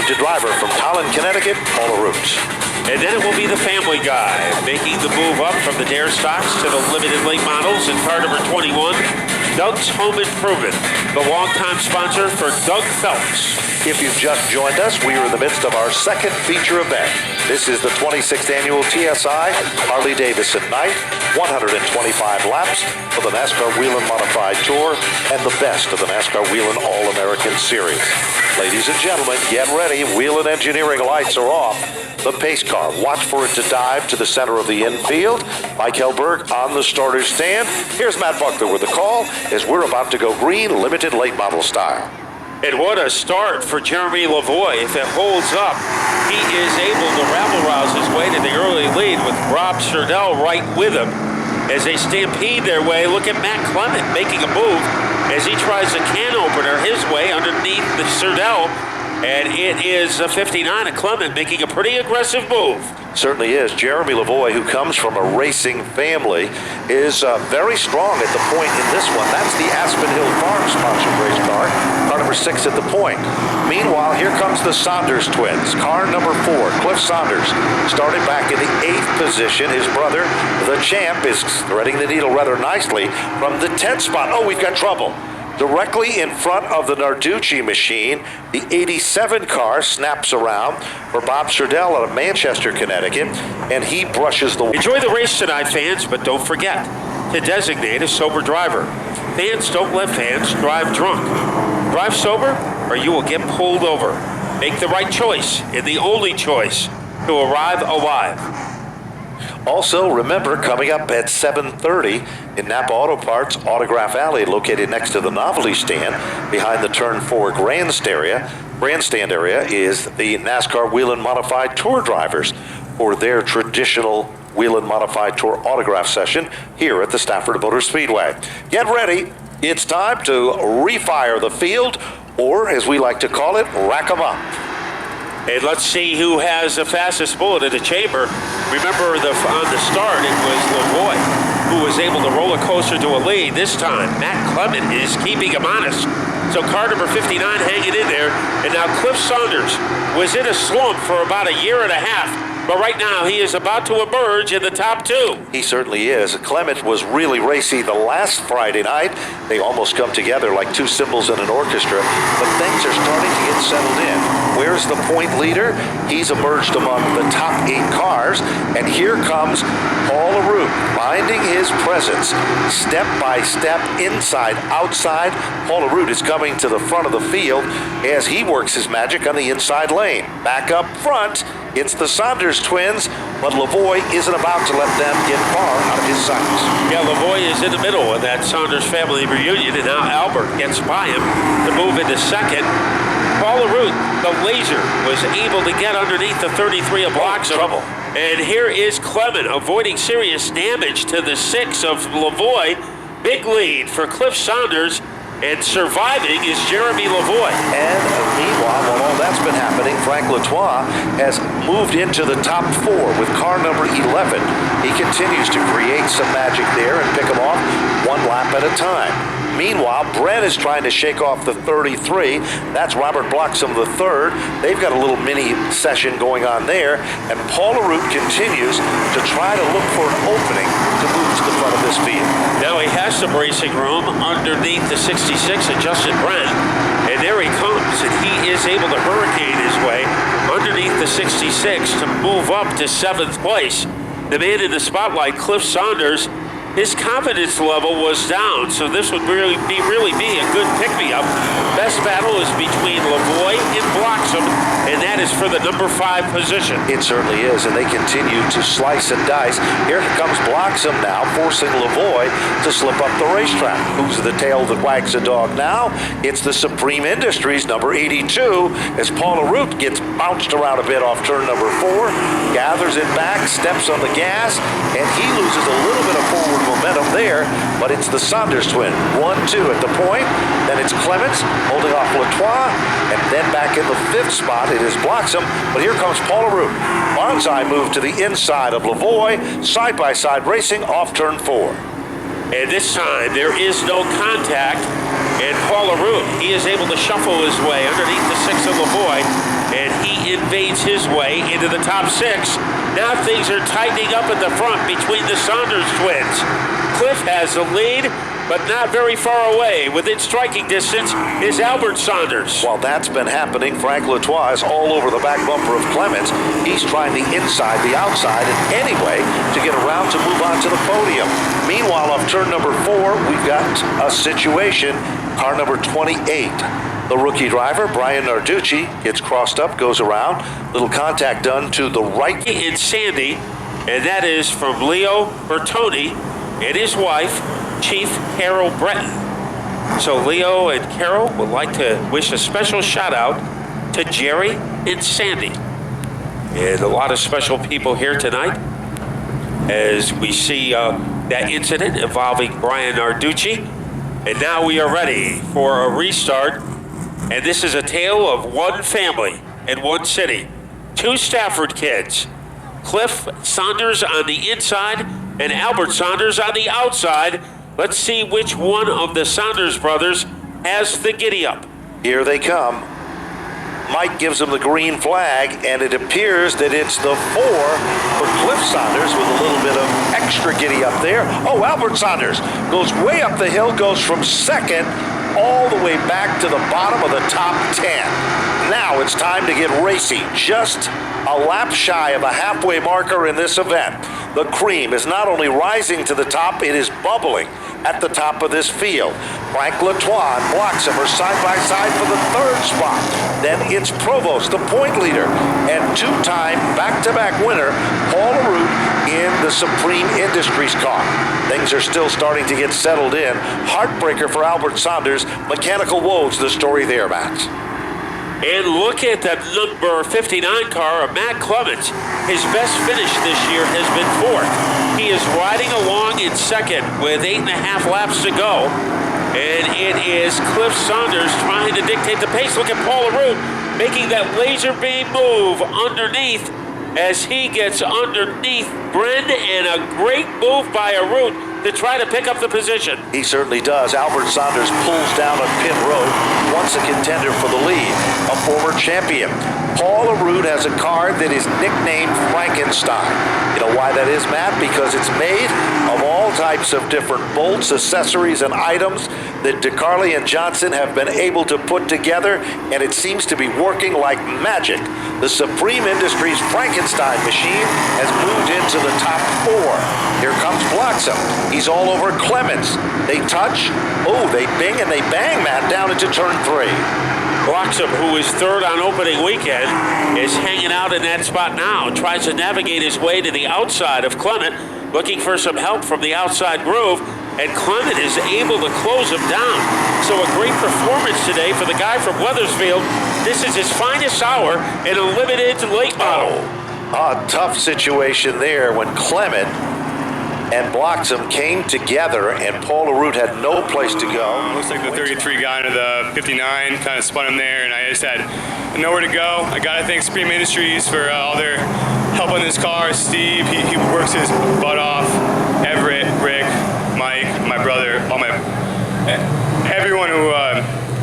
talented driver from Tolland, Connecticut, Paula Root. And then it will be the family guy, making the move up from the dare stocks to the limited late models in car number 21, Doug's Home Improvement, the longtime sponsor for Doug Phelps. If you've just joined us, we are in the midst of our second feature event. This is the 26th annual TSI Harley-Davidson Night, 125 laps for the NASCAR Whelen Modified Tour and the best of the NASCAR Whelen All-American Series. Ladies and gentlemen, get ready. Whelen engineering lights are off. The pace car, watch for it to dive to the center of the infield. Mike Helberg on the starter's stand. Here's Matt Buckler with the call as we're about to go green, limited late model style. And what a start for Jeremy Lavoie. If it holds up, he is able to rabble-rouse his way to the early lead with Rob Surdell right with him. As they stampede their way, look at Matt Clement making a move as he tries a can opener his way underneath the Surdell. And it is a 59 of Clement making a pretty aggressive move. Certainly is. Jeremy Lavoie, who comes from a racing family, is very strong at the point in this one. That's the Aspen Hill Farm sponsored race car, car number 6 at the point. Meanwhile, here comes the Saunders twins, car number 4, Cliff Saunders, started back in the 8th position. His brother, the champ, is threading the needle rather nicely from the 10th spot. Oh, we've got trouble. Directly in front of the Narducci machine, the 87 car snaps around for Bob Surdell out of Manchester, Connecticut, and he brushes the... Enjoy the race tonight, fans, but don't forget to designate a sober driver. Fans, don't let fans drive drunk. Drive sober, or you will get pulled over. Make the right choice, and the only choice, to arrive alive. Also, remember, coming up at 7:30 in Napa Auto Parts Autograph Alley, located next to the novelty stand behind the Turn 4 grandstand area, is the NASCAR Whelen Modified Tour drivers for their traditional Whelen Modified Tour autograph session here at the Stafford Motor Speedway. Get ready. It's time to refire the field, or as we like to call it, rack 'em up. And let's see who has the fastest bullet in the chamber. Remember, on the start, it was Lavoie who was able to roller coaster to a lead. This time, Matt Clement is keeping him honest. So car number 59 hanging in there. And now Cliff Saunders was in a slump for about a year and a half. But right now, he is about to emerge in the top 2. He certainly is. Clement was really racy the last Friday night. They almost come together like two cymbals in an orchestra. But things are starting to get settled in. Where's the point leader? He's emerged among the top 8 cars. And here comes Paul LaRue, finding his presence. Step by step, inside, outside. Paul LaRue is coming to the front of the field as he works his magic on the inside lane. Back up front, it's the Saunders twins, but Lavoie isn't about to let them get far out of his sights. Yeah, Lavoie is in the middle of that Saunders family reunion, and now Albert gets by him to move into second. Paul LaRue, the laser, was able to get underneath the 33 of Bloxham. Trouble. And here is Clement avoiding serious damage to the 6 of Lavoie. Big lead for Cliff Saunders. And surviving is Jeremy Lavoie. And meanwhile, while all that's been happening, Frank Latour has moved into the top 4 with car number 11. He continues to create some magic there and pick them off one lap at a time. Meanwhile, Brent is trying to shake off the 33. That's Robert Bloxham III. They've got a little mini session going on there. And Paul LaRue continues to try to look for an opening to move to the front of this field. Now he has some racing room underneath the 66 of Justin Brent. And there he comes, and he is able to hurricane his way underneath the 66 to move up to 7th place. The man in the spotlight, Cliff Saunders, his confidence level was down, so this would really be a good pick-me-up. Best battle is between Lavoie and Bloxham, and that is for the number 5 position. It certainly is, and they continue to slice and dice. Here comes Bloxham now, forcing Lavoie to slip up the racetrack. Who's the tail that wags the dog now? It's the Supreme Industries, number 82, as Paul LaRue gets bounced around a bit off turn number 4, gathers it back, steps on the gas, and he loses a little bit of forward momentum there, but it's the Saunders twin. 1-2 at the point, then it's Clements holding off Latour, and then back in the 5th spot it is Bloxham, but here comes Paul LaRue. Bonsai move to the inside of Lavoie, side-by-side racing off turn 4. And this time there is no contact, and Paul LaRue, he is able to shuffle his way underneath the 6 of Lavoie, and invades his way into the top 6. Now things are tightening up at the front between the Saunders twins. Cliff has the lead, but not very far away. Within striking distance is Albert Saunders. While that's been happening, Frank Latois is all over the back bumper of Clements. He's trying the inside, the outside, and any way to get around to move on to the podium. Meanwhile, off turn number 4, we've got a situation. Car number 28. The rookie driver, Brian Narducci, gets crossed up, goes around. Little contact done to the right. In Sandy, and that is from Leo Bertoni and his wife, Chief Carol Breton. So Leo and Carol would like to wish a special shout out to Jerry and Sandy. And a lot of special people here tonight as we see that incident involving Brian Narducci. And now we are ready for a restart. And this is a tale of one family and one city. 2 Stafford kids. Cliff Saunders on the inside and Albert Saunders on the outside. Let's see which one of the Saunders brothers has the giddy-up. Here they come. Mike gives them the green flag, and it appears that it's the 4 for Cliff Saunders with a little bit of extra giddy up there. Oh, Albert Saunders goes way up the hill, goes from second all the way back to the bottom of the top 10. Now it's time to get racy. Just a lap shy of a halfway marker in this event. The cream is not only rising to the top, it is bubbling at the top of this field. Frank Latois and Bloxham are side by side for the 3rd spot. Then it's Provost, the point leader, and 2-time back-to-back winner, Paul LaRue in the Supreme Industries car. Things are still starting to get settled in. Heartbreaker for Albert Saunders. Mechanical woes, the story there, Matt. And look at that number 59 car of Matt Clements. His best finish this year has been 4th. He is riding along in 2nd with 8.5 laps to go. And it is Cliff Saunders trying to dictate the pace. Look at Paul LaRue making that laser beam move underneath as he gets underneath Bren, and a great move by LaRue to try to pick up the position. He certainly does. Albert Saunders pulls down a pit road, once a contender for the lead, a former champion. Paul LaRue has a car that is nicknamed Frankenstein. You know why that is, Matt? Because it's made of all types of different bolts, accessories, and items that DeCarli and Johnson have been able to put together, and it seems to be working like magic. The Supreme Industries Frankenstein machine has moved into the top 4. Here comes Bloxham. He's all over Clements. They touch. Oh, they bing and they bang, Matt, down into turn 3. Bloxham, who is 3rd on opening weekend, is hanging out in that spot now. Tries to navigate his way to the outside of Clement, looking for some help from the outside groove, and Clement is able to close him down. So a great performance today for the guy from Weathersfield. This is his finest hour in a limited late model. A tough situation there when Clement and Bloxham came together, and Paul LaRue had no place to go. Looks like the 33 got into the 59, kind of spun him there, and I just had nowhere to go. I got to thank Supreme Industries for all their help on this car. Steve, he works his butt off. Everett, Rick, Mike, my brother, everyone who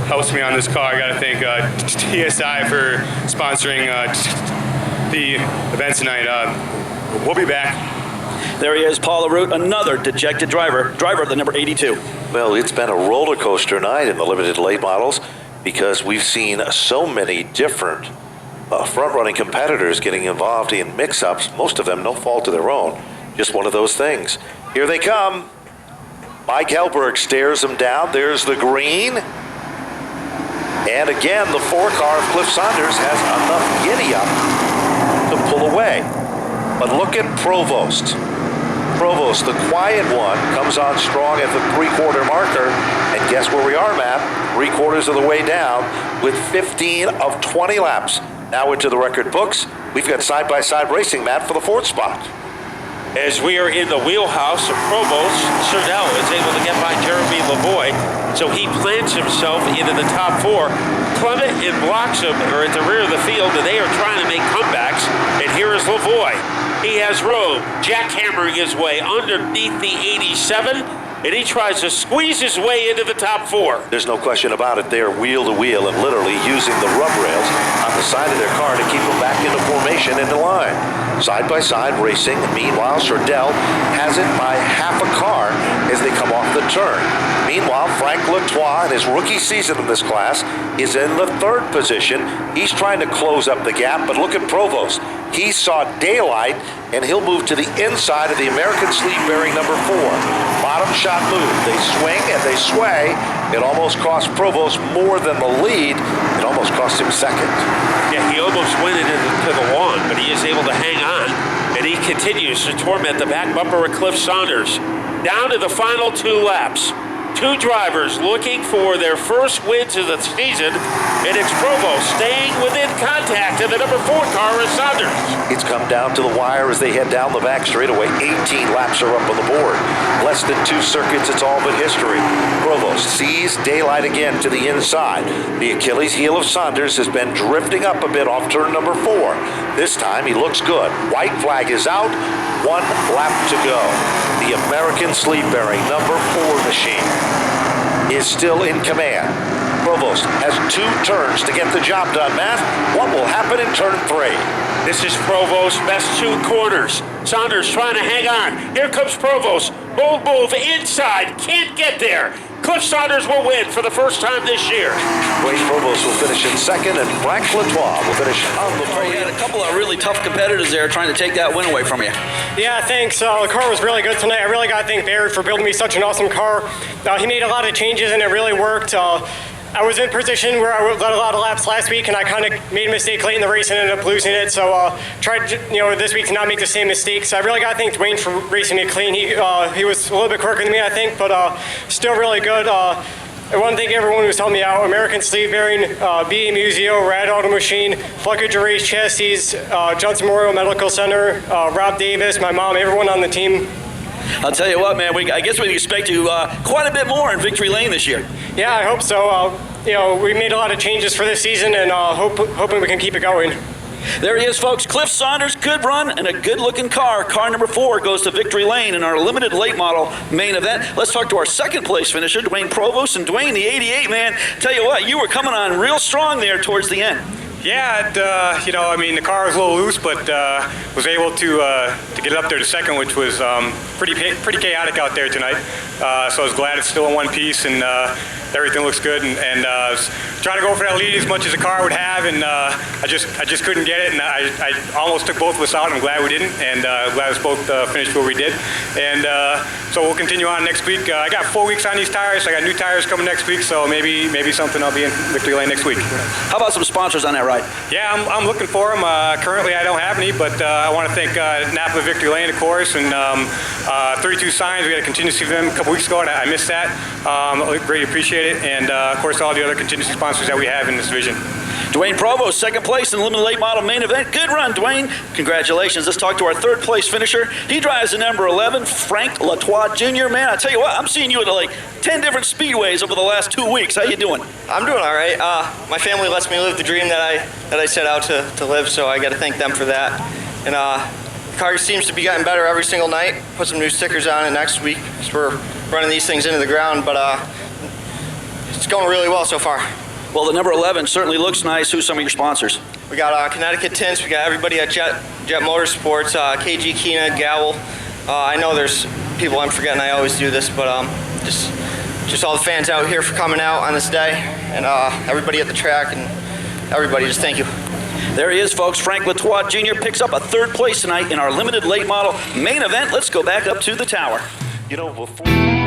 helps me on this car. I got to thank TSI for sponsoring the event tonight. We'll be back. There he is, Paul LaRue, another dejected driver of the number 82. Well, it's been a roller coaster night in the limited late models because we've seen so many different front-running competitors getting involved in mix-ups, most of them no fault of their own. Just one of those things. Here they come. Mike Helberg stares them down. There's the green. And again, the 4 car of Cliff Saunders has enough giddy-up to pull away. But look at Provost. Provost, the quiet one, comes on strong at the 3/4 marker. And guess where we are, Matt? 3/4 of the way down with 15 of 20 laps. Now into the record books. We've got side-by-side racing, Matt, for the 4th spot. As we are in the wheelhouse of Provost, Cerdell is able to get by Jeremy Lavoie, so he plants himself into the top 4. Clement and Bloxham are at the rear of the field, and they are trying to make comebacks. And here is Lavoie. He has room, jackhammering his way underneath the 87, and he tries to squeeze his way into the top 4. There's no question about it. They're wheel to wheel and literally using the rub rails on the side of their car to keep them back into formation into line. Side by side racing. Meanwhile, Sherdell has it by half a car as they come off the turn. Meanwhile, Frank Latois, in his rookie season in this class, is in the 3rd position. He's trying to close up the gap, but look at Provost. He saw daylight, and he'll move to the inside of the American sleeve-bearing number 4. Bottom shot move. They swing and they sway. It almost cost Provost more than the lead. It almost cost him 2nd. Yeah, he almost went into the lawn, but he is able to hang on, and he continues to torment the back bumper of Cliff Saunders. Down to the final 2 laps. 2 drivers looking for their first wins of the season, and it's Provost staying within contact of the number 4 car of Saunders. It's come down to the wire as they head down the back straightaway. 18 laps are up on the board. Less than 2 circuits, it's all but history. Provost sees daylight again to the inside. The Achilles heel of Saunders has been drifting up a bit off turn number 4. This time he looks good. White flag is out. 1 lap to go. The American sleeve-bearing number 4 machine is still in command. Provost has 2 turns to get the job done, Matt. What will happen in turn 3? This is Provost's best 2 corners. Saunders trying to hang on. Here comes Provost. Bold move inside. Can't get there. Cliff Saunders will win for the first time this year. Wade Provost will finish in 2nd, and Frank Latois will finish on the You podium. had a couple of really tough competitors there trying to take that win away from you. Yeah, thanks. The car was really good tonight. I really got to thank Barrett for building me such an awesome car. He made a lot of changes, and it really worked. I was in position where I led a lot of laps last week, and I kind of made a mistake late in the race and ended up losing it. So tried to, this week to not make the same mistakes. So I really got to thank Dwayne for racing me clean. He was a little bit quicker than me, I think, but still really good. I want to thank everyone who's helped me out. American Sleeve Bearing, BA Museo, Rad Auto Machine, Flucker Race Chassis, Johnson Memorial Medical Center, Rob Davis, my mom, everyone on the team. I'll tell you what, man, I guess we can expect you quite a bit more in Victory Lane this year. Yeah, I hope so. We made a lot of changes for this season, and hoping we can keep it going. There he is, folks. Cliff Saunders, good run and a good-looking car. Car number 4 goes to Victory Lane in our limited late model main event. Let's talk to our 2nd place finisher, Dwayne Provost. And Dwayne, the 88, man, tell you what, you were coming on real strong there towards the end. Yeah, the car was a little loose, but was able to get it up there to 2nd, which was pretty chaotic out there tonight. So I was glad it's still in one piece, and everything looks good. And I was trying to go for that lead as much as the car would have, and I just couldn't get it. And I almost took both of us out. I'm glad we didn't, and glad us both finished where we did. And so we'll continue on next week. I got 4 weeks on these tires. So I got new tires coming next week, so maybe something I'll be in Victory Lane next week. How about some sponsors on that ride? Yeah, I'm looking for them. Currently, I don't have any, but I want to thank Napa Victory Lane, of course, and 32 Signs. We had a contingency for them a couple weeks ago, and I missed that. Greatly appreciate it, and of course, all the other contingency sponsors that we have in this division. Dwayne Provost, 2nd place in the limited late model main event. Good run, Dwayne. Congratulations. Let's talk to our 3rd place finisher. He drives the number 11, Frank Latois Jr. Man, I tell you what, I'm seeing you at like 10 different speedways over the last 2 weeks. How you doing? I'm doing all right. My family lets me live the dream that I set out to live, so I got to thank them for that. And the car seems to be getting better every single night. Put some new stickers on it next week, because we're running these things into the ground, but it's going really well so far. Well, the number 11 certainly looks nice. Who's some of your sponsors? We got Connecticut Tints. We got everybody at Jet Motorsports, KG Kina, Gowl. I know there's people I'm forgetting. I always do this, but just all the fans out here for coming out on this day, and everybody at the track, and everybody, just thank you. There he is, folks. Frank Latois Jr. picks up a 3rd place tonight in our limited late model main event. Let's go back up to the tower. Before...